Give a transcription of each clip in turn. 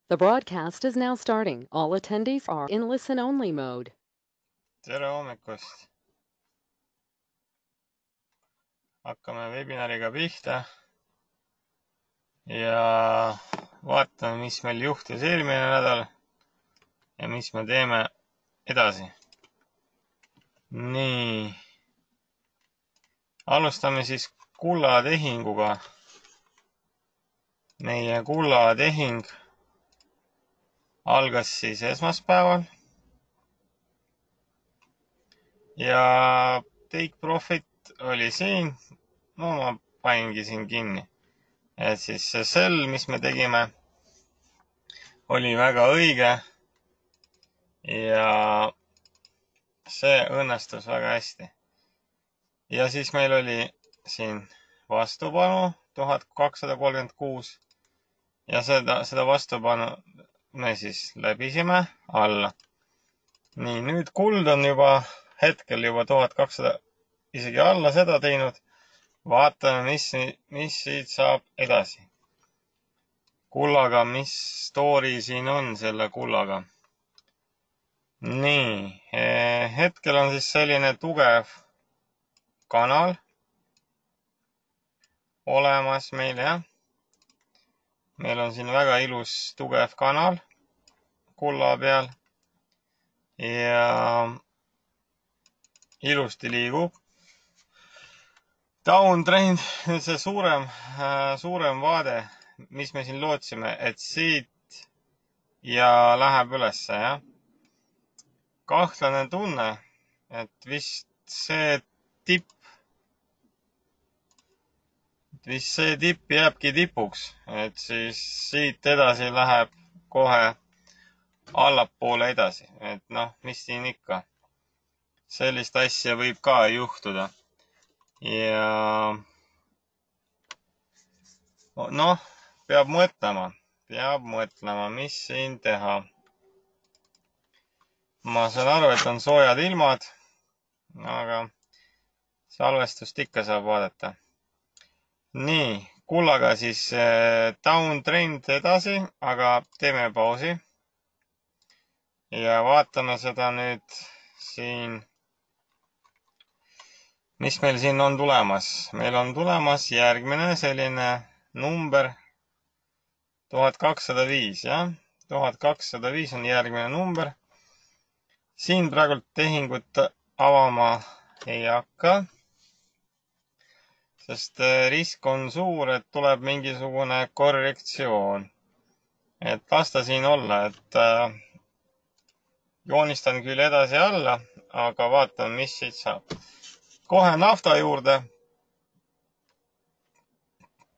The broadcast is now starting. All attendees are in listen-only mode. Tere hommikust! Hakkame webinariga pihta ja vaatame, mis meil juhtus eelmine nädal ja mis me teeme edasi. Nii, alustame siis kullatehinguga. Meie kullatehing algas siis esmaspäeval ja take profit oli siin. No ma paningi siin kinni. Et siis see sell, mis me tegime, oli väga õige ja see õnnestus väga hästi. Ja siis meil oli siin vastupanu 1236 ja seda vastupanu me siis läbisime alla. Nii, nüüd kuld on hetkel juba 1200 isegi alla seda teinud. Vaatame, mis siit saab edasi. Kullaga, mis story siin on selle kullaga. Nii, hetkel on siis selline tugev kanal olemas meil, jah. Meil on siin väga ilus tugev kanal kulla peal ja ilusti liigub. Downtrend, see suurem vaade, mis me siin lootsime, et siit ja läheb ülesse, jah. Kahtlane tunne, et vist see tipp jääbki tipuks, et siis siit edasi läheb kohe allapoole edasi. Et noh, mis siin ikka. Sellist asja võib ka juhtuda. Ja noh, peab mõtlema, mis siin teha. Ma saan aru, et on soojad ilmad, aga salvestust ikka saab vaadata. Nii, kullaga siis downtrend edasi, aga teeme pausi. Ja vaatame seda nüüd siin. Mis meil siin on tulemas? Meil on tulemas järgmine selline number 1205, jah. 1205 on järgmine number. Siin praegu tehingut avama ei hakka, sest risk on suur, et tuleb mingisugune korrektsioon. Et lasta siin olla, et joonistan küll edasi alla, aga vaatame, mis siit saab. Kohe nafta juurde.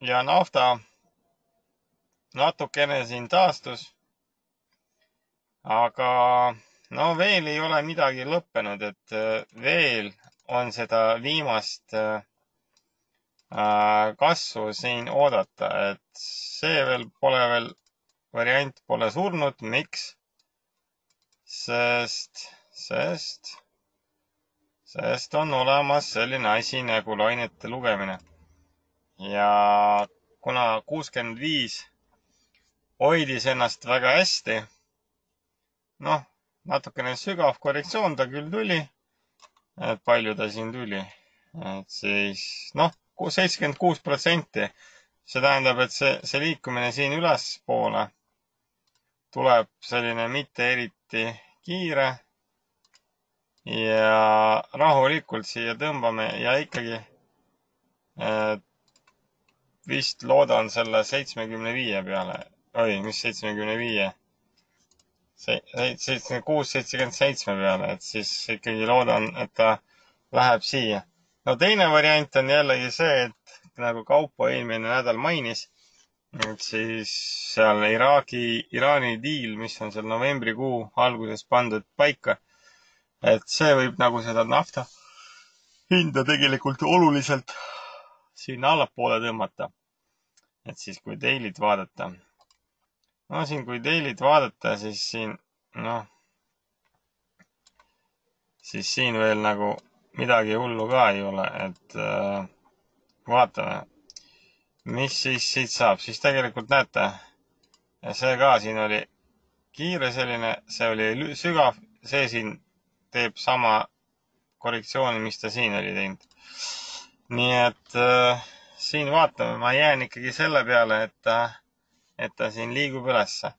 Ja nafta natukene siin taastus. Aga no veel ei ole midagi lõppenud, et veel on seda viimast kasvu siin oodata, et see variant pole surnud. Miks? Sest on olemas selline asi nagu lainete lugemine. Ja kuna 65 hoidis ennast väga hästi, noh, natukene sügav korrektsioon ta küll tuli, et palju ta siin tuli, et siis, noh, 76%. See tähendab, et see liikumine siin ülespoole tuleb selline mitte eriti kiire. Ja rahulikult siia tõmbame ja ikkagi vist loodan selle 75 peale. Oi, mis 75? 76-77 peale, et siis ikkagi loodan, et ta läheb siia. No teine variant on jällegi see, et nagu Kaupo eelmine nädal mainis, et siis seal Iraani diil, mis on seal novembrikuu alguses pandud paika, et see võib nagu seda nafta hinda tegelikult oluliselt sinna allapoole tõmmata. Et siis kui daily't vaadata. No siin kui daily't vaadata, siis siin, noh, siis siin veel nagu midagi hullu ka ei ole, et vaatame, mis siis siit saab. Siis tegelikult näete, ja see ka siin oli kiire selline, see oli sügav, see siin teeb sama korrektsiooni, mis ta siin oli teinud. Nii et siin vaatame, ma jään ikkagi selle peale, et ta siin liigub ülesse.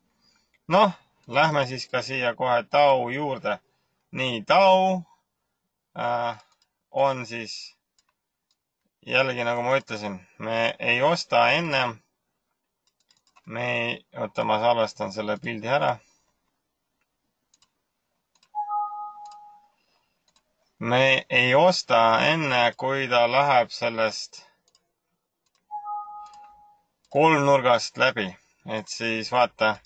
Noh, lähme siis ka siia kohe tau juurde. Nii, tau on siis jällegi, nagu ma ütlesin, me ei osta ennem. Oota, ma salvestan selle pildi ära. Me ei osta enne, kui ta läheb sellest kolmnurgast läbi. Et siis vaata,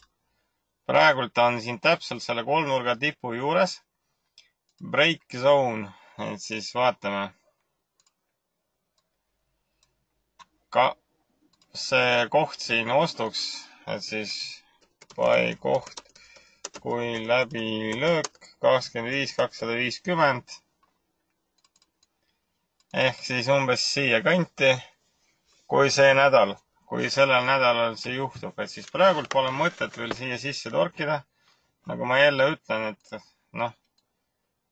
praegult ta on siin täpselt selle kolmnurga tipu juures. Break zone. Et siis vaatame. Ka see koht siin ostuks, et siis buy koht kui läbilöök 25,250 ehk siis umbes siia kanti, kui sellel nädalal see juhtub, et siis praegult pole mõtet veel siia sisse torkida. Nagu ma jälle ütlen, et noh,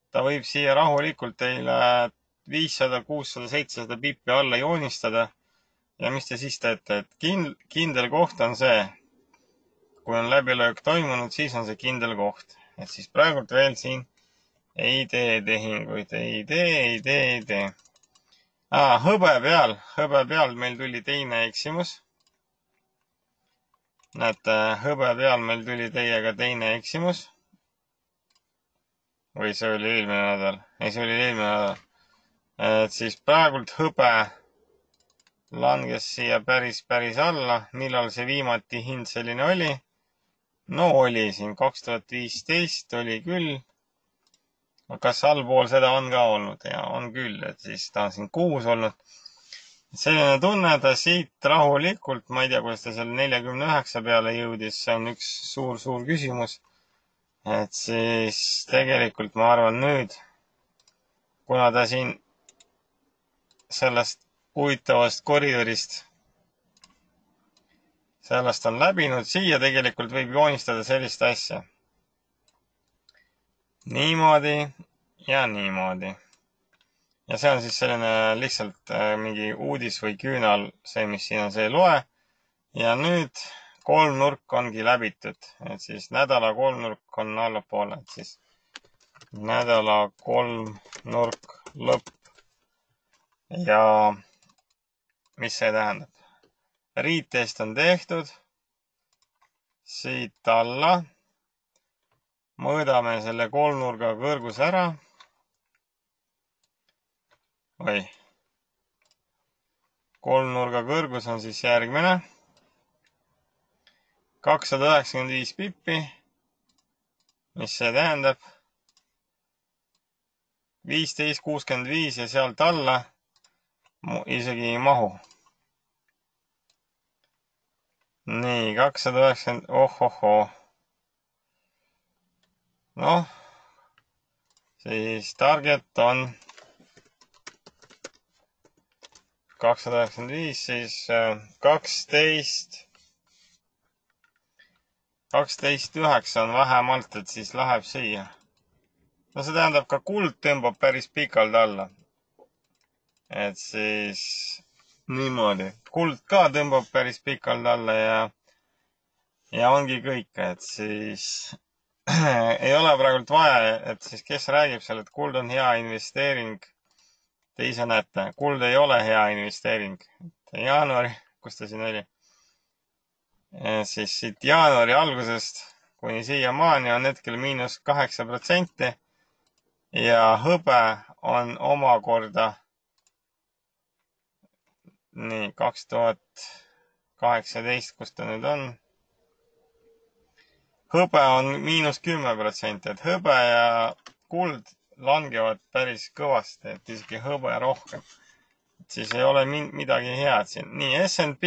ta võib siia rahulikult teile 500, 600, 700 pippi alla joonistada. Ja mis te siis teete, et kindel koht on see, kui on läbilöök toimunud, siis on see kindel koht. Et siis praegult veel siin ei tee tehinguid, ei tee. Hõbe peal meil tuli teine eksimus. Näete, hõbe peal meil tuli teiega teine eksimus. Või see oli eelmine nädal? Ei, see oli eelmine nädal. Et siis praegult hõbe langes siia päris alla. Millal see viimati hind selline oli? No oli siin 2015 oli küll. Kas allpool seda on ka olnud? Ja on küll, et siis ta on siin 6 olnud. Selline tunne, ta siit rahulikult, ma ei tea, kuidas ta seal 49 peale jõudis, see on üks suur küsimus. Et siis tegelikult ma arvan nüüd, kuna ta siin sellest huvitavast koridorist sellest on läbinud, siia tegelikult võib joonistada sellist asja. Niimoodi ja niimoodi. Ja see on siis selline lihtsalt mingi uudis või küünal, see, mis siin on, see loe. Ja nüüd kolmnurk ongi läbitud. Et siis nädala kolmnurk on allapoole. Et siis nädala kolmnurk lõpp. Ja mis see tähendab? Retest on tehtud. Siit alla. Mõõdame selle kolmnurga kõrgus ära. Kolmnurga kõrgus on siis järgmine. 295 pippi. Mis see tähendab? 15,65 ja sealt alla isegi ei mahu. Nii, 290, ohohoo. Noh, siis target on 295, siis 12,9 on vähemalt, et siis läheb siia. No see tähendab, ka kuld tõmbab päris pikalt alla. Et siis niimoodi. Kuld ka tõmbab päris pikalt alla ja ongi kõik, et siis ei ole praegult vaja, et siis kes räägib seal, et kuld on hea investeering. Te ise näete, kuld ei ole hea investeering. Jaanuari, kus ta siin oli? Siis siit jaanuari algusest kuni siiamaani on hetkel -8%. Ja hõbe on omakorda nii 2018, kus ta nüüd on. Hõbe on -10%, et hõbe ja kuld langevad päris kõvasti, et isegi hõbe rohkem. Et siis ei ole midagi head siin. Nii, S&P.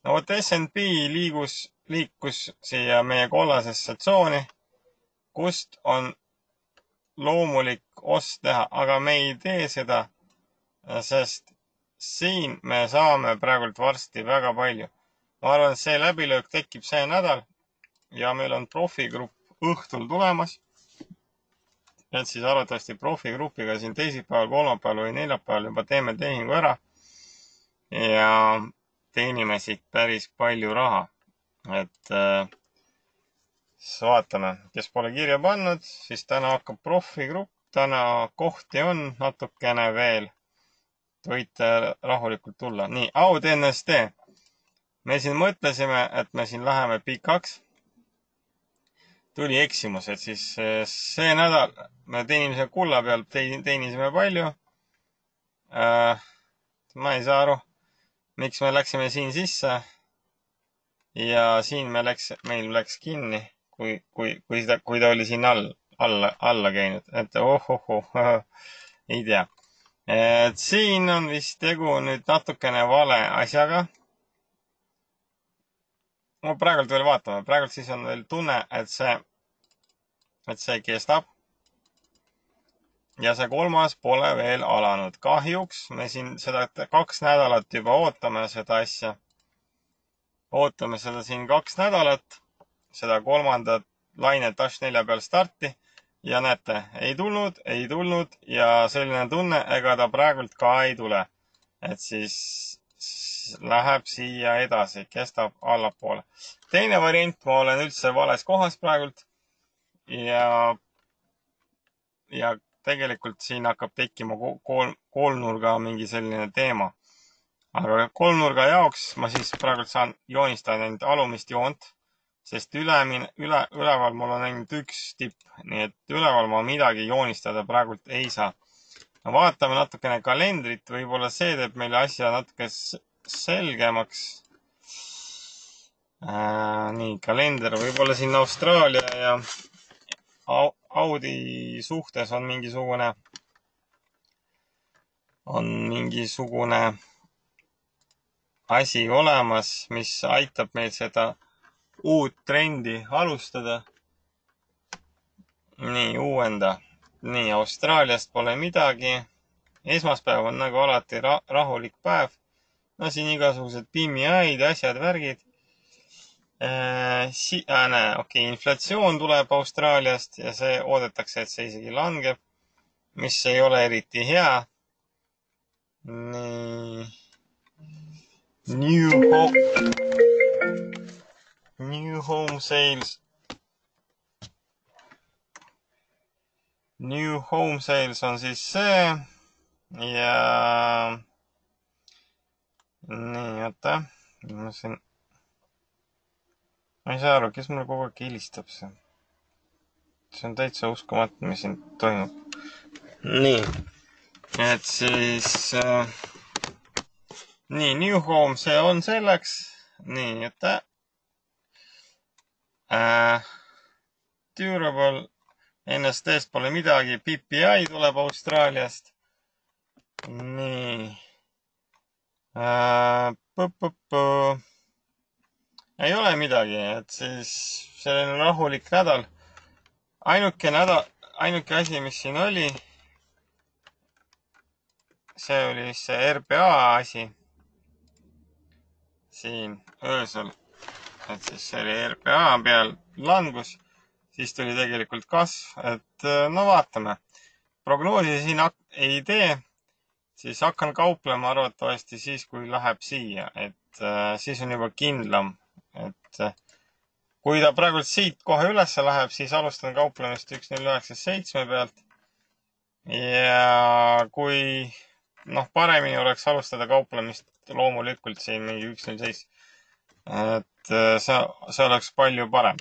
No vot S&P liikus siia meie kollasesse tsooni, kust on loomulik ost teha, aga me ei tee seda, sest siin me saame praegult varsti väga palju. ma arvan, et see läbilöök tekib see nädal ja meil on profigrupp õhtul tulemas. Et siis arvatavasti profigrupiga siin teisipäeval, kolmapäeval või neljapäeval juba teeme tehingu ära ja teenime siit päris palju raha. Et siis vaatame, kes pole kirja pannud, siis täna hakkab profigrupp, täna kohti on natukene veel. Võite rahulikult tulla. Nii, Aud NSD. Me siin mõtlesime, et me siin läheme pikaks. Tuli eksimus, et siis see nädal me teenisime kulla peal, teenisime palju. Ma ei saa aru, miks me läksime siin sisse ja siin meil läks kinni, kui ta oli siin alla käinud. Et ei tea. Et siin on vist tegu nüüd natukene vale asjaga. Ma praegult veel vaatame. Praegult siis on veel tunne, et see kestab. Ja see kolmas pole veel alanud. Kahjuks me siin seda 2 nädalat juba ootame seda asja. Ootame seda siin 2 nädalat. Seda kolmandat lainet H4 peal starti. Ja näete, ei tulnud ja selline tunne, ega ta praegult ka ei tule. Et siis läheb siia edasi, kestab allapoole. Teine variant, ma olen üldse vales kohas praegult ja tegelikult siin hakkab tekkima kolmnurga mingi selline teema. Aga kolmnurga jaoks ma siis praegult saan joonistada ainult alumist joont. Sest üleval mul on ainult üks tipp, nii et üleval ma midagi joonistada praegult ei saa. Vaatame natukene kalendrit, võib-olla see teeb meile asja natuke selgemaks. Nii, kalender, võib-olla siin Austraalia ja Audi suhtes on mingisugune asi olemas, mis aitab meil seda uut trendi alustada. Nii, uuenda. Nii, Austraaliast pole midagi. Esmaspäev on nagu alati rahulik päev. No siin igasugused PMI-d, asjad, värgid. Okei, inflatsioon tuleb Austraaliast ja see oodatakse, et see isegi langeb, mis ei ole eriti hea. Nii. New home sales. New home sales on siis see ja nii, oota. Ma ei saa aru, kes mulle kogu aeg helistab see. See on täitsa uskumatu, mis siin toimub. Nii, et siis nii, New Home, see on selleks. Nii, et Durable, NSD-st pole midagi, PPI tuleb Austraaliast. Nii. Ei ole midagi, et siis selline rahulik nädal. Ainuke asi, mis siin oli, see oli see RBA asi. Siin öösel, et siis see oli RBA peal langus, siis tuli tegelikult kasv, et no vaatame. Prognoosi siin ei tee, siis hakkan kauplema arvatavasti siis, kui läheb siia, et siis on juba kindlam, et kui ta praegult siit kohe üles läheb, siis alustan kauplemist 1097 pealt. Ja kui paremini oleks alustada kauplemist loomulikult siin mingi 107. Et see oleks palju parem.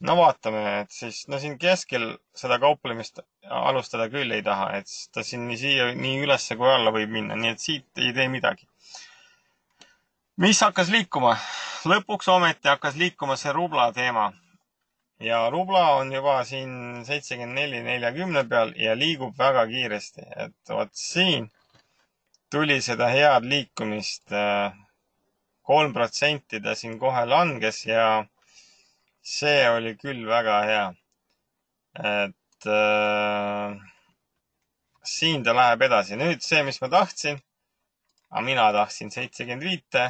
No vaatame, et siis siin keskel seda kauplemist alustada küll ei taha, et ta siin nii ülesse kui alla võib minna, nii et siit ei tee midagi. Mis hakkas liikuma? Lõpuks ometi hakkas liikuma see rubla teema. Ja rubla on juba siin 74-40 peal ja liigub väga kiiresti. Et vot siin tuli seda head liikumist 3% ta siin kohe langes ja see oli küll väga hea. Et siin ta läheb edasi. Nüüd see, mis ma tahtsin. Aga mina tahtsin 75.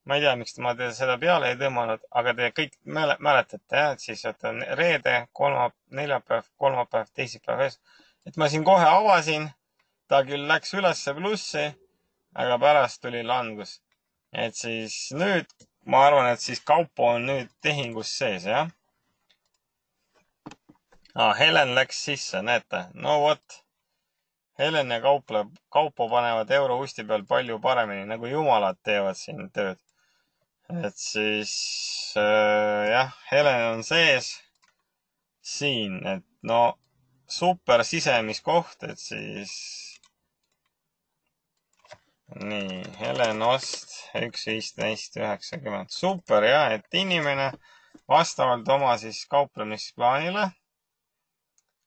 ma ei tea, miks ma te seda peale ei tõmmanud, aga te kõik mäletate, jah, et siis on reede, neljapäev, kolmapäev, teisipäev. Et ma siin kohe avasin, ta küll läks ülesse plussi, aga pärast tuli langus. Et siis nüüd ma arvan, et siis Kaupo on nüüd tehingus sees, jah? Helen läks sisse, näete. No vot. Helen ja Kaupo panevad eurousti peal palju paremini, nagu jumalad teevad siin tööd. Et siis jah, Helen on sees siin, et no super sisemiskoht, et siis nii, Helen Ost 1.15.90. Super jah, et inimene vastavalt oma siis kauplemisplaanile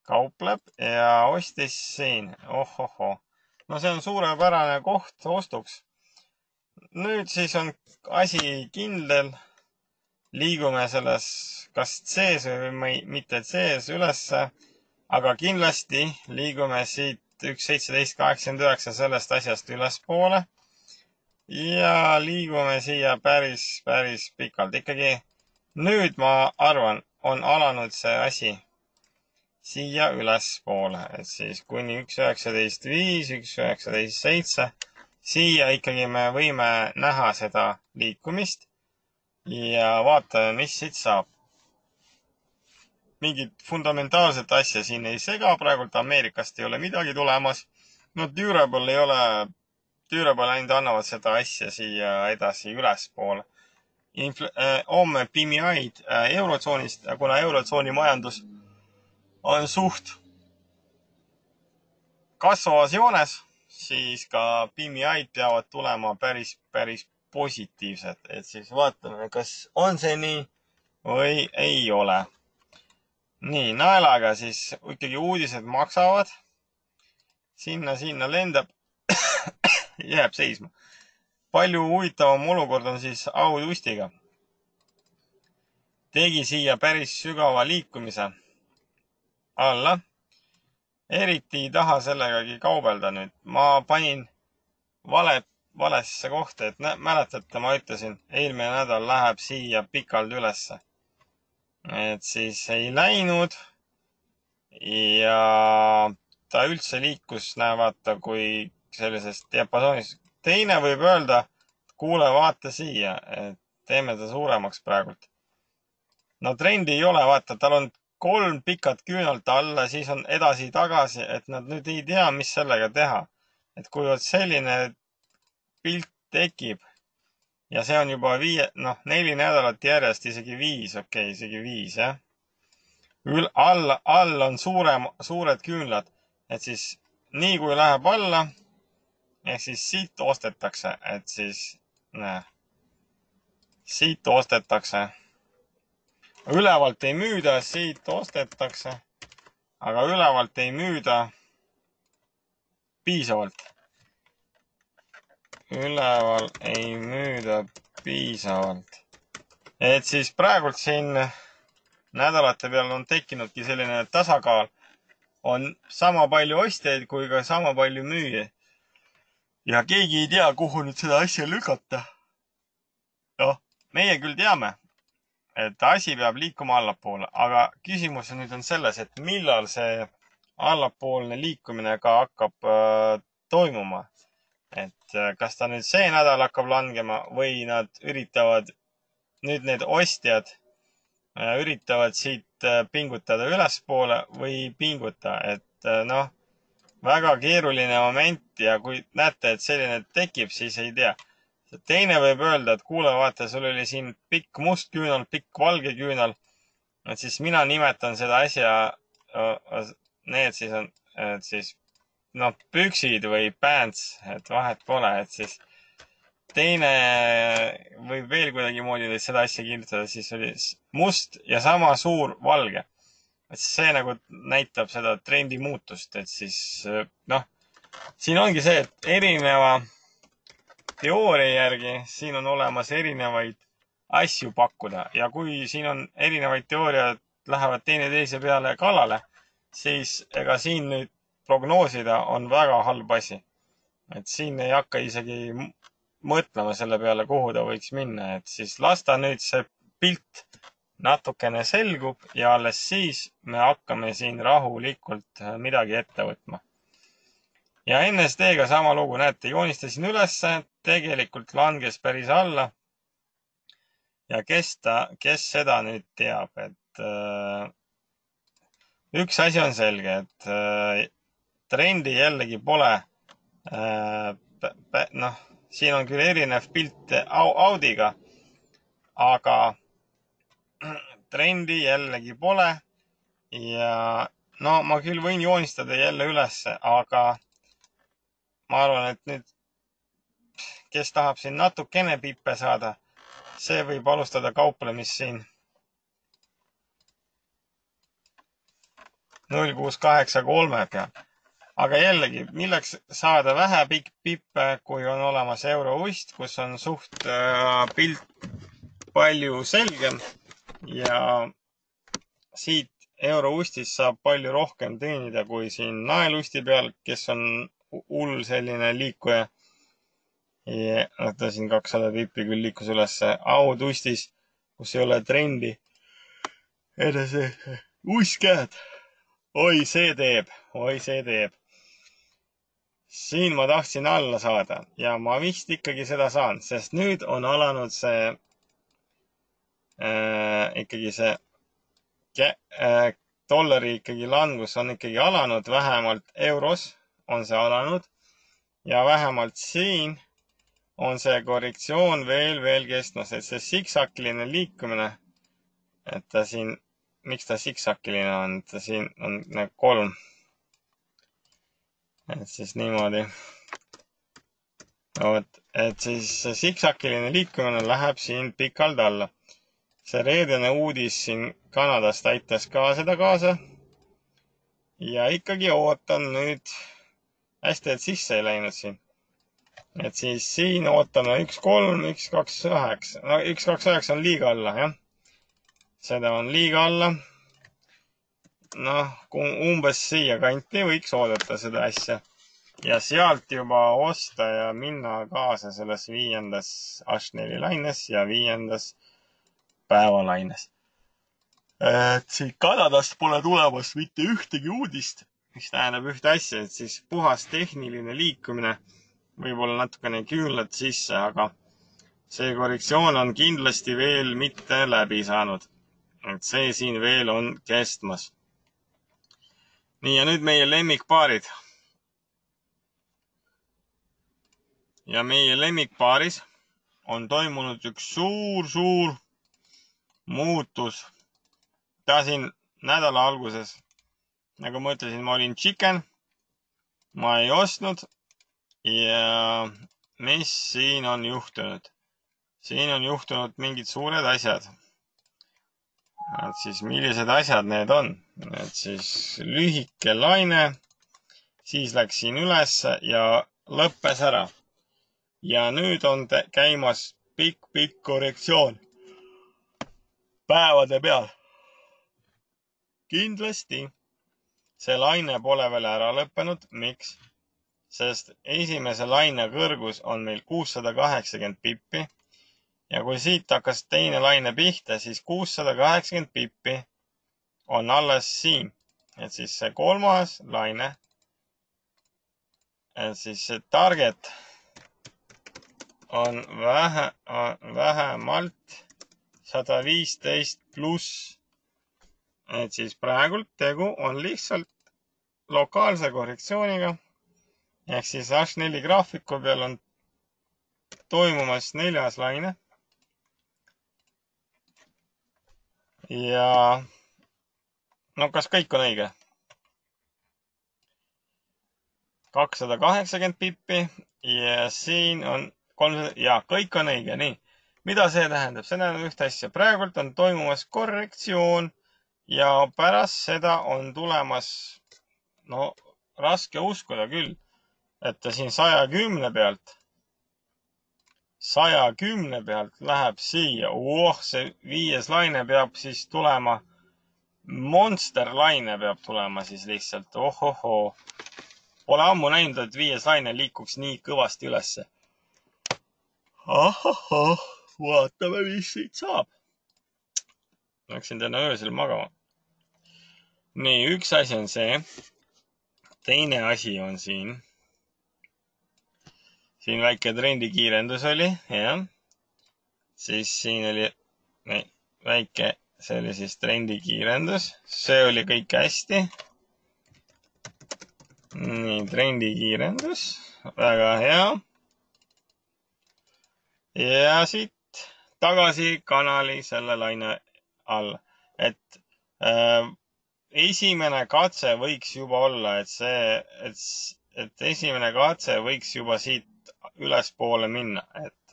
kaupleb ja ostis siin. Ohoho. No see on suurepärane koht ostuks. Nüüd siis on asi kindel. Liigume selles kas C-s või mitte C-s ülesse, aga kindlasti liigume siit 1.17.89 sellest asjast ülespoole ja liigume siia päris pikalt. Ikkagi nüüd ma arvan, on alanud see asi siia ülespoole, et siis kuni 1.19.5, 1.19.7, siia ikkagi me võime näha seda liikumist ja vaatame, mis siit saab. Mingit fundamentaalset asja siin ei sega, praegult Ameerikast ei ole midagi tulemas. No Durable ainult annavad seda asja siia edasi ülespoole. Homme PMI-d eurotsoonist, kuna eurotsooni majandus on suht kasvavas joones, siis ka PMI-d peavad tulema päris positiivsed. Et siis vaatame, kas on see nii või ei ole. Nii, naelaga siis ikkagi uudised maksavad. Sinna lendab, jääb seisma. Palju huvitavam olukord on siis Audustiga. Tegi siia päris sügava liikumise alla. Eriti ei taha sellegagi kaubelda nüüd. Ma panin valesse kohta, et mäletate, ma ütlesin, eelmine nädal läheb siia pikalt ülesse. Et siis ei läinud ja ta üldse liikus, vaata, kui sellisest diapasoonis. Teine võib öelda, kuule, vaata siia, et teeme ta suuremaks praegult. No trendi ei ole, vaata, tal on 3 pikat küünalt alla, siis on edasi-tagasi, et nad nüüd ei tea, mis sellega teha. Et kui selline pilt tekib ja see on juba 4 nädalat järjest, isegi 5, isegi 5, jah. All on suured küünlad, et siis nii kui läheb alla, ehk siis siit ostetakse, et siis siit ostetakse. Ülevalt ei müüda, siit ostetakse, aga ülevalt ei müüda piisavalt. Üleval ei müüda piisavalt. Et siis praegult siin nädalate peal on tekkinudki selline tasakaal. On sama palju ostjaid kui ka sama palju müüjaid. Ja keegi ei tea, kuhu nüüd seda asja lükata. Noh, meie küll teame, et asi peab liikuma allapoole, aga küsimus nüüd on selles, et millal see allapoolne liikumine ka hakkab toimuma. Et kas ta nüüd see nädal hakkab langema või nad üritavad, nüüd need ostjad üritavad siit pingutada ülespoole või ei pinguta. Et väga keeruline moment ja kui näete, et selline tekib, siis ei tea. Teine võib öelda, et kuule, vaata, sul oli siin pikk must küünal, pikk valge küünal. Et siis mina nimetan seda asja, need siis on, et siis, püksid või pants, et vahet pole, et siis teine võib veel kuidagi moodi seda asja kirjutada, siis oli must ja sama suur valge. Et see nagu näitab seda trendi muutust, et siis, siin ongi see, et erineva teooria järgi siin on olemas erinevaid asju pakkuda ja kui siin on erinevaid teooriad lähevad teineteise peale kallale, siis ega siin nüüd prognoosida on väga halb asi. Et siin ei hakka isegi mõtlema selle peale, kuhu ta võiks minna, et siis las ta nüüd see pilt natukene selgub ja alles siis me hakkame siin rahulikult midagi ette võtma. Ja NSD-ga sama lugu, näete, joonistasin ülesse, tegelikult langes päris alla. Ja kes seda nüüd teab, et üks asi on selge, et trendi jällegi pole, noh, siin on küll erinev pilt Audiga, aga trendi jällegi pole ja no ma küll võin joonistada jälle ülesse, aga ma arvan, et nüüd, kes tahab siin natukene pippe saada, see võib alustada kauplemist siin 0,683 peal. Aga jällegi, milleks saada vähe pippe, kui on olemas euroust, kus on suht pilt palju selgem ja siit euroustist saab palju rohkem teenida kui siin naelusti peal, kes on hull selline liikuja. Siin 200 pippi küll liikus ülesse audustis, kus ei ole trendi. Edasi, usskäed. Oi, see teeb. Siin ma tahtsin alla saada ja ma vist ikkagi seda saan, sest nüüd on alanud see dollari ikkagi langus on ikkagi alanud, vähemalt euros on see alanud ja vähemalt siin on see korrektsioon veel kestmas, et see siksakiline liikumine, et ta siin, miks ta siksakiline on, et ta siin on 3. Et siis niimoodi. Et siis siksakiline liikumine läheb siin pikalt alla. See reedene uudis siin Kanadast aitas ka seda kaasa. Ja ikkagi ootan nüüd, hästi, et sisse ei läinud siin. Et siis siin ootame 1,3, 1,29. No 1,29 on liiga alla, jah. Seda on liiga alla. Noh, umbes siia kanti võiks oodata seda asja. Ja sealt juba osta ja minna kaasa selles 5. H4 laines ja 5. päevalaines. Et siit Kanadast pole tulemas mitte ühtegi uudist, mis tähendab ühte asja, et siis puhas tehniline liikumine võib-olla natukene küünlad sisse, aga see korrektsioon on kindlasti veel mitte läbi saanud. Et see siin veel on kestmas. Nii, ja nüüd meie lemmikpaarid. Ja meie lemmikpaaris on toimunud üks suur muutus. Ta siin nädala alguses, nagu ma ütlesin, ma olin chicken. Ma ei ostnud. Ja mis siin on juhtunud? Siin on juhtunud mingid suured asjad. Et siis millised asjad need on? Et siis lühike laine, siis läks siin üles ja lõppes ära. Ja nüüd on käimas pikk korrektsioon päevade peal. Kindlasti see laine pole veel ära lõppenud. Miks? Sest esimese laine kõrgus on meil 680 pippi. Ja kui siit hakkas teine laine pihta, siis 680 pippi on alles siin. Et siis see 3. laine, et siis see target on vähemalt 115 pluss. Et siis praegult tegu on lihtsalt lokaalse korrektsiooniga. Ehk siis H4 graafiku peal on toimumas 4. laine. Ja no kas kõik on õige? 280 pippi ja siin on 300, ja kõik on õige, nii. Mida see tähendab? See tähendab ühte asja. Praegult on toimumas korrektsioon ja pärast seda on tulemas, no raske uskuda küll, et ta siin 110 pealt läheb siia. See 5. laine peab siis tulema, monster laine peab tulema siis lihtsalt. Ohohoo. Pole ammu näinud, et 5. laine liikuks nii kõvasti ülesse. ahahah, vaatame, mis siit saab. Läksin täna öösel magama. Nii, üks asi on see. Teine asi on siin. Siin väike trendikiirendus oli, jah. Siis siin oli väike, see oli siis trendikiirendus. See oli kõik hästi. Nii, trendikiirendus. Väga hea. Ja siit tagasi kanali selle laine all. Et esimene katse võiks juba olla, et esimene katse võiks juba siit ülespoole minna, et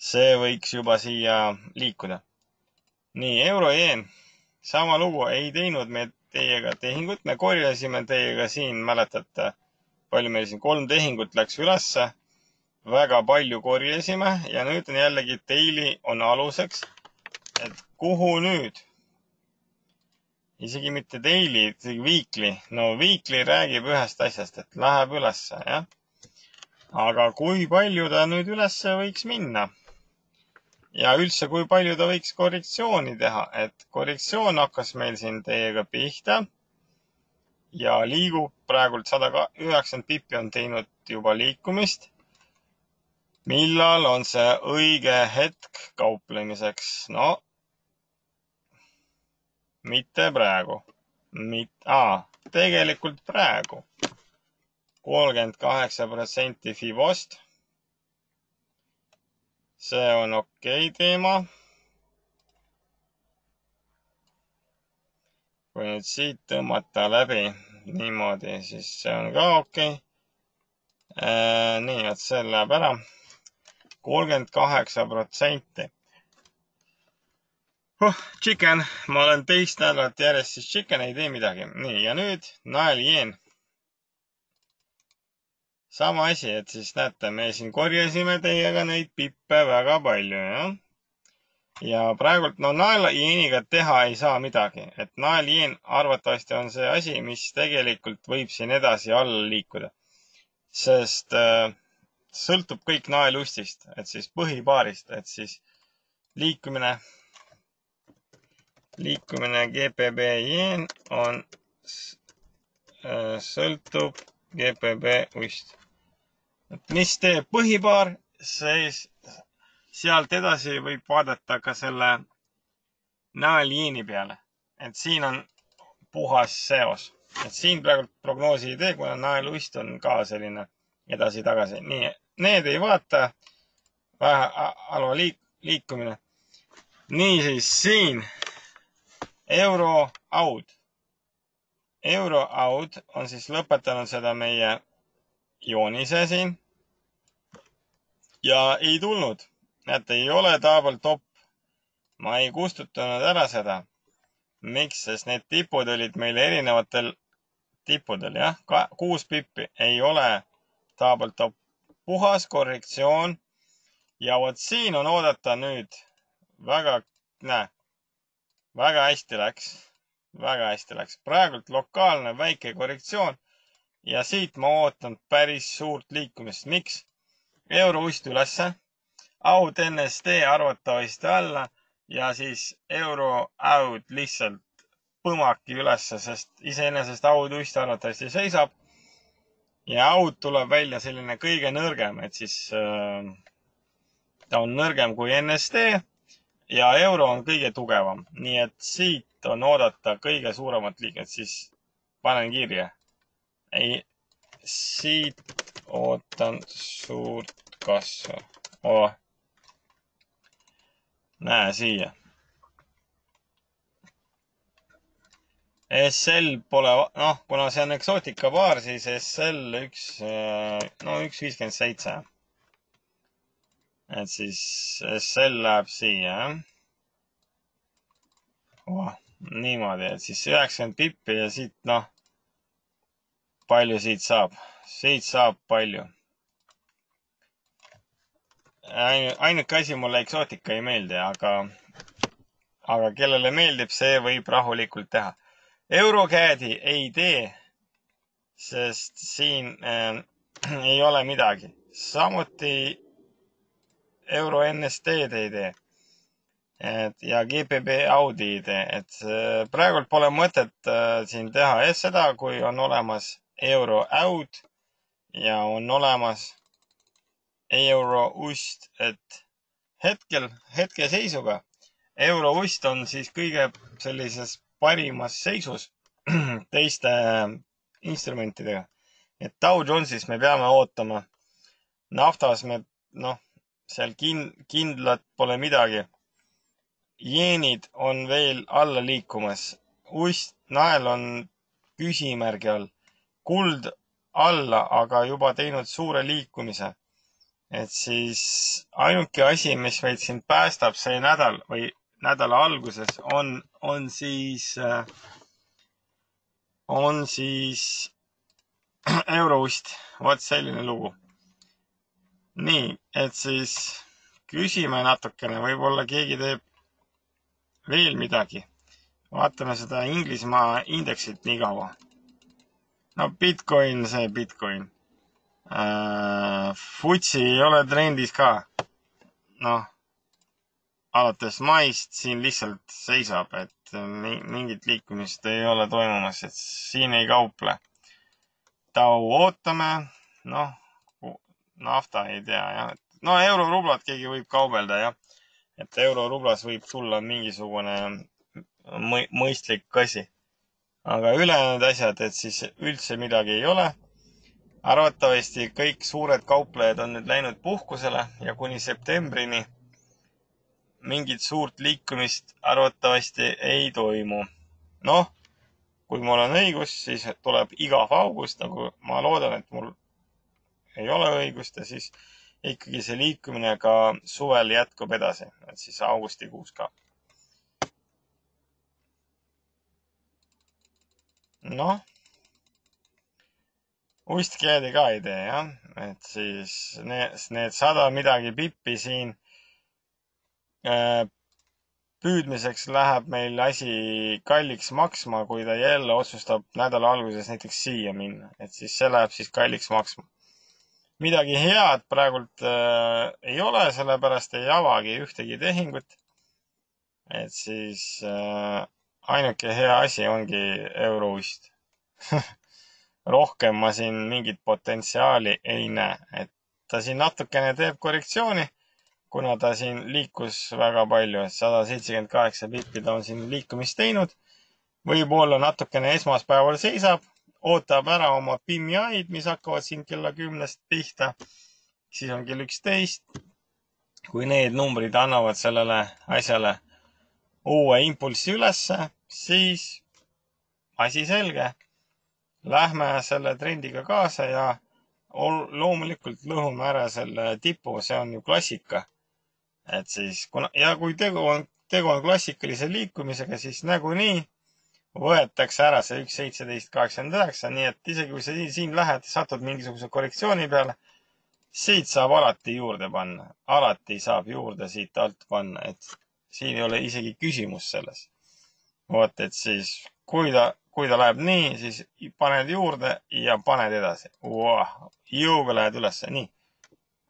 see võiks juba siia liikuda. Nii, euro-jeen. Sama lugu, ei teinud me teiega tehingut. Me korjasime teiega siin, mäletate, palju meil siin 3 tehingut läks ülesse. Väga palju korjasime ja nüüd on jällegi daily on aluseks, et kuhu nüüd? Isegi mitte daily, isegi weekly. No weekly räägib ühest asjast, et läheb ülesse, jah. Aga kui palju ta nüüd ülesse võiks minna? Ja üldse, kui palju ta võiks korrektsiooni teha, et korrektsioon hakkas meil siin teiega pihta ja liigub praegult 190 pipi on teinud juba liikumist. Millal on see õige hetk kauplemiseks? No, mitte praegu. Tegelikult praegu. 38% Fibost. See on okei teema. Kui nüüd siit tõmmata läbi niimoodi, siis see on ka okei. Nii, et see läheb ära. 38%. Chicken. Ma olen teist nädalat järjest, siis chicken ei tee midagi. Nii, ja nüüd nael-jeen. Sama asi, et siis näete, me siin korjasime teiega neid pippe väga palju, jah? Ja praegult, no nael-jeeniga teha ei saa midagi. Et nael-jeen arvatavasti on see asi, mis tegelikult võib siin edasi alla liikuda. Sest sõltub kõik naelustist, et siis põhipaarist, et siis liikumine GPB jeen on, sõltub GPB ust. Et mis teeb põhipaar, siis sealt edasi võib vaadata ka selle naeljeeni peale. Et siin on puhas seos. Et siin praegu prognoosi ei tee, kuna naelust on ka selline edasi-tagasi. Nii, need ei vaata. Halva liikumine. Niisiis siin euro-aud. Euro-aud on siis lõpetanud seda meie joonise siin. Ja ei tulnud. Näete, ei ole taabel top. Ma ei kustutanud ära seda. Miks? Sest need tipud olid meil erinevatel tippudel, jah? 6 pippi ei ole taabel top. Puhas korrektsioon. Ja vot siin on oodata nüüd väga hästi läks. Väga hästi läks. Praegult lokaalne väike korrektsioon. Ja siit ma ootan päris suurt liikumist. Miks? Euro-ust ülesse. Aud NSD arvatavasti alla. Ja siis euro-aud lihtsalt põmaki ülesse, sest iseenesest aud-ust arvatavasti seisab. Ja aud tuleb välja selline kõige nõrgem, et siis ta on nõrgem kui NSD ja euro on kõige tugevam. Nii et siit on oodata kõige suuremat liiget, siis panen kirja. Ei, siit ootan suurt kasvu. Näe siia. SL pole, kuna see on eksootika paar, siis SL 1.57. Et siis SL läheb siia. Niimoodi, et siis 90 pippi ja siit, palju siit saab? Siit saab palju. Ainuke asi mulle eksootika ei meeldi, aga kellele meeldib, see võib rahulikult teha. Eurocadi ei tee, sest siin ei ole midagi. Samuti euro NSD-d ei tee. Ja GBP Audi ei tee. Et praegult pole mõtet siin teha seda, kui on olemas euro Aud ja on olemas euro Ust. Et hetkeseisuga Euroust on siis kõige sellises parimas seisus teiste instrumentidega. Et Dow Jonesis me peame ootama. Naftas me, seal kindlat pole midagi. Jeenid on veel alla liikumas. Ust nael on küsimärgi all. Kuld alla, aga juba teinud suure liikumise. Et siis ainuke asi, mis meid siin päästab see nädal või nädala alguses on siis Euroust. Vot selline lugu. Nii, et siis küsime natukene, võib-olla keegi teeb veel midagi. Vaatame seda Inglismaa indeksit nii kaua. No Bitcoin, see Bitcoin. Futsi ei ole trendis ka. Alates maist siin lihtsalt seisab, et mingit liikumist ei ole toimumas, et siin ei kauple. Tau ootame, nafta ei tea, jah. Euro-rublad keegi võib kaubelda, jah. Et euro-rublas võib tulla mingisugune mõistlik asi. Aga ülejäänud asjad, et siis üldse midagi ei ole. Arvatavasti kõik suured kauplejad on nüüd läinud puhkusele ja kuni septembrini mingit suurt liikumist arvatavasti ei toimu. Kui mul on õigus, siis tuleb igav august, nagu ma loodan, et mul ei ole õigust ja siis ikkagi see liikumine ka suvel jätkub edasi, et siis augustikuus ka. Ustkeedi ka ei tee, jah. Et siis need 100 midagi pippi siin püüdmiseks läheb meil asi kalliks maksma, kui ta jälle otsustab nädala alguses näiteks siia minna. Et siis see läheb siis kalliks maksma. Midagi head praegult ei ole, sellepärast ei avagi ühtegi tehingut. Et siis ainuke hea asi ongi Euroust. Rohkem ma siin mingit potentsiaali ei näe. Et ta siin natukene teeb korrektsiooni, kuna ta siin liikus väga palju. 178 pippi ta on siin liikumist teinud. Võib-olla natukene esmaspäeval seisab. Ootab ära oma PMI-d, mis hakkavad siin kella 10 pihta. Siis on kell 11. Kui need numbrid annavad sellele asjale uue impulsi ülesse, siis asi selge. Lähme selle trendiga kaasa ja loomulikult lõhume ära selle tipu, see on ju klassika. Et siis, kui tegu on klassikalise liikumisega, siis nagunii võetakse ära see 1.17.89, nii et isegi kui sa siin lähed, satud mingisuguse korrektsiooni peale, siit saab alati juurde panna. Alati saab juurde siit alt panna, et siin ei ole isegi küsimus selles. Vot, et siis, kui ta läheb nii, siis paned juurde ja paned edasi. Jõuga lähed ülesse, nii.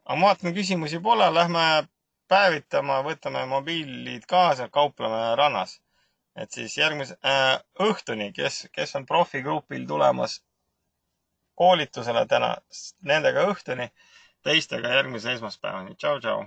Aga ma vaatan, küsimusi pole, lähme päevitama, võtame mobiilid kaasa, kaupleme rannas. Et siis järgmise õhtuni, kes on profigrupil tulemas koolitusele täna, nendega õhtuni, teistega järgmise esmaspäevani. Tšau, tšau!